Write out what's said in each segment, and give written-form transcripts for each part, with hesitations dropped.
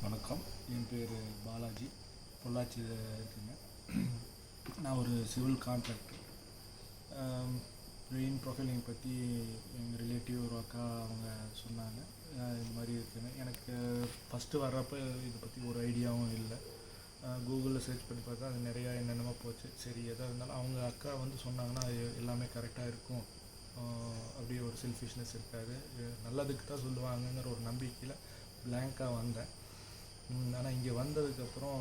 வணக்கம், என் பேர் பாலாஜி, பொள்ளாச்சியில் இருக்குங்க. நான் ஒரு சிவில் கான்ட்ராக்டர். பிரெயின் ப்ரொஃபைலிங் பற்றி எங்கள் ரிலேட்டிவ் ஒரு அக்கா அவங்க சொன்னாங்க. இது மாதிரி இருக்குன்னு எனக்கு ஃபஸ்ட்டு வர்றப்போ இதை பற்றி ஒரு ஐடியாவும் இல்லை. கூகுளில் சர்ச் பண்ணி பார்த்தா அது நிறையா என்னென்னமோ போச்சு. சரி, எதாக இருந்தாலும் அவங்க அக்கா சொன்னாங்கன்னா எல்லாமே கரெக்டாக இருக்கும், அப்படியே ஒரு செல்ஃபிஷ்னஸ் இருக்காது, நல்லதுக்கு தான் சொல்லுவாங்கங்கிற ஒரு நம்பிக்கையில் பிளாங்காக வந்தேன். ஆனால் இங்கே வந்ததுக்கப்புறம்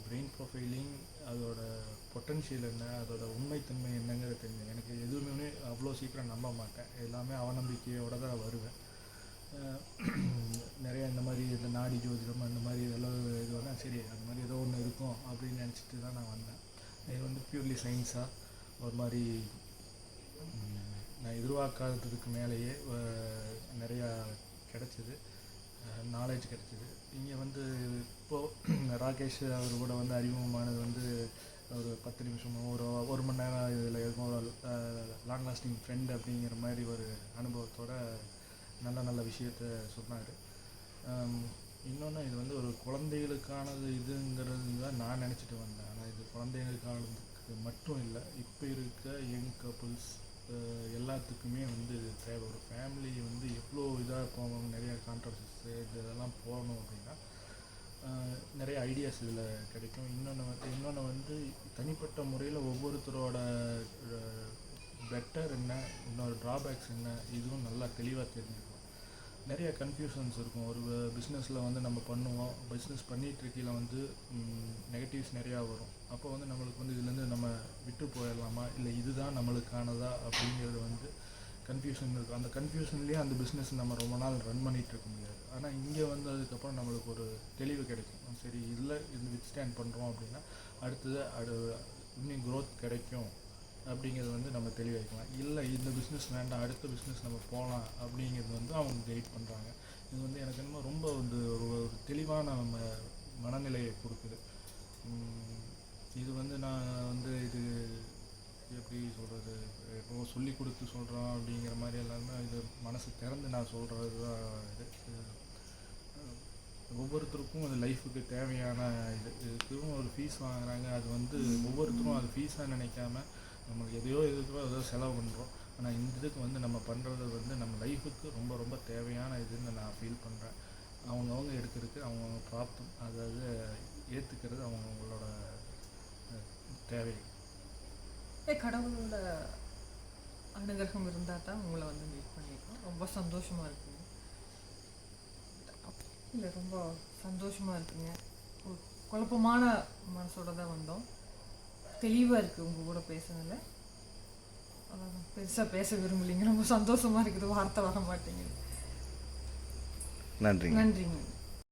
பிரெயின் ப்ரொஃபைலிங் அதோட பொட்டன்ஷியல் என்ன, அதோட உண்மைத்தன்மை என்னங்கிறது தெரிஞ்சு எனக்கு எதுவுமே அவ்வளோ சீக்கிரம் நம்ப மாட்டேன். எல்லாமே அவநம்பிக்கையோடு தான் வருவேன். நிறைய இந்த மாதிரி இந்த நாடி ஜோதிடம் அந்த மாதிரி இதெல்லாம் இது வந்தால் சரி அது மாதிரி ஏதோ ஒன்று இருக்கும் அப்படின்னு நினச்சிட்டு தான் நான் வந்தேன். இது பியூர்லி சயின்ஸாக ஒரு மாதிரி நான் எதிர்பார்க்காததுக்கு மேலேயே நிறையா கிடச்சிது, நாலேஜ் கிடச்சிது. இங்கே இப்போது ராகேஷ் அவர் கூட அறிமுகமானது ஒரு 10 நிமிஷமோ ஒரு மணி நேரம் இதில் இருக்கும். லாங் லாஸ்டிங் ஃப்ரெண்ட் அப்படிங்கிற மாதிரி ஒரு அனுபவத்தோட நல்ல விஷயத்த சொன்னார். இன்னொன்று இது ஒரு குழந்தைகளுக்கானது இதுங்கிறது தான் நான் நினச்சிட்டு வந்தேன். ஆனால் இது குழந்தைகளுக்கானதுக்கு மட்டும் இல்லை, இப்போ இருக்க யங் கப்புள்ஸ் எல்லாத்துக்குமே இது தேவை. ஒரு ஃபேமிலி எவ்வளோ இதாக போகணும், நிறையா கான்ட்ரவர்சிஸ் இதெல்லாம் போகணும் அப்படின்னா நிறைய ஐடியாஸ் இதில் கிடைக்கும். இன்னொன்று தனிப்பட்ட முறையில் ஒவ்வொருத்தரோட பெட்டர் என்ன, இன்னொரு ட்ராபேக்ஸ் என்ன, இதுவும் நல்லா தெளிவாக தெரிஞ்சுக்கணும். நிறைய கன்ஃபியூஷன்ஸ் இருக்கும். ஒரு பிஸ்னஸில் நம்ம பண்ணுவோம், பிஸ்னஸ் பண்ணிகிட்ருக்கையில் நெகட்டிவ்ஸ் நிறையா வரும். அப்போ நம்மளுக்கு இதுலேருந்து நம்ம விட்டு போயிடலாமா, இல்லை இதுதான் நம்மளுக்கானதா அப்படிங்கிறது கன்ஃபியூஷன் இருக்கும். அந்த கன்ஃபியூஷன்லேயே அந்த பிஸ்னஸ் நம்ம ரொம்ப நாள் ரன் பண்ணிகிட்ருக்க முடியாது. ஆனால் இங்கே அதுக்கப்புறம் நம்மளுக்கு ஒரு தெளிவு கிடைக்கும். சரி, இதில் வித் ஸ்டாண்ட் பண்ணுறோம் அப்படின்னா அடுத்தது இன்னும் க்ரோத் கிடைக்கும் அப்படிங்கிறது நம்ம தெளிவாகிக்கலாம். இல்லை இந்த பிஸ்னஸ் வேண்டாம், அடுத்த பிஸ்னஸ் நம்ம போகலாம் அப்படிங்கிறது அவங்க கைட் பண்ணுறாங்க. இது எனக்கு என்னமோ ரொம்ப ஒரு தெளிவான மனநிலையை கொடுக்குது. இது நான் இது எப்படி சொல்கிறது, இப்போ சொல்லி கொடுத்து சொல்கிறோம் அப்படிங்கிற மாதிரி எல்லாமே இது மனசு திறந்து நான் சொல்கிறது தான். ஒவ்வொருத்தருக்கும் அது லைஃபுக்கு தேவையான இதுக்கும் ஒரு ஃபீஸ் வாங்குகிறாங்க. அது ஒவ்வொருத்தரும் அது ஃபீஸாக நினைக்காம நமக்கு எதையோ ஏதோ செலவு பண்ணுறோம். ஆனால் இந்த இதுக்கு நம்ம பண்ணுறது நம்ம லைஃபுக்கு ரொம்ப ரொம்ப தேவையான இதுன்னு நான் ஃபீல் பண்ணுறேன். அவங்கவுங்க எடுக்கிறதுக்கு அவங்கவுங்க ப்ராப்ளம், அதாவது ஏற்றுக்கிறது அவங்களோட தேவை. கடவுளோட அனுகிரகம் இருந்தால் தான் உங்களை மீட் பண்ணியிருக்கோம். ரொம்ப சந்தோஷமாக இருக்குங்க. இல்லை, ரொம்ப சந்தோஷமாக இருக்குங்க. ஒரு குழப்பமான மனசோட தான் வந்தோம். தெளிவாக இருக்குது உங்கள் கூட பேசுனதில். பெருசாக பேச விரும்பலைங்க. ரொம்ப சந்தோஷமாக இருக்குது, வார்த்தை வர மாட்டேங்குது. நன்றிங்க.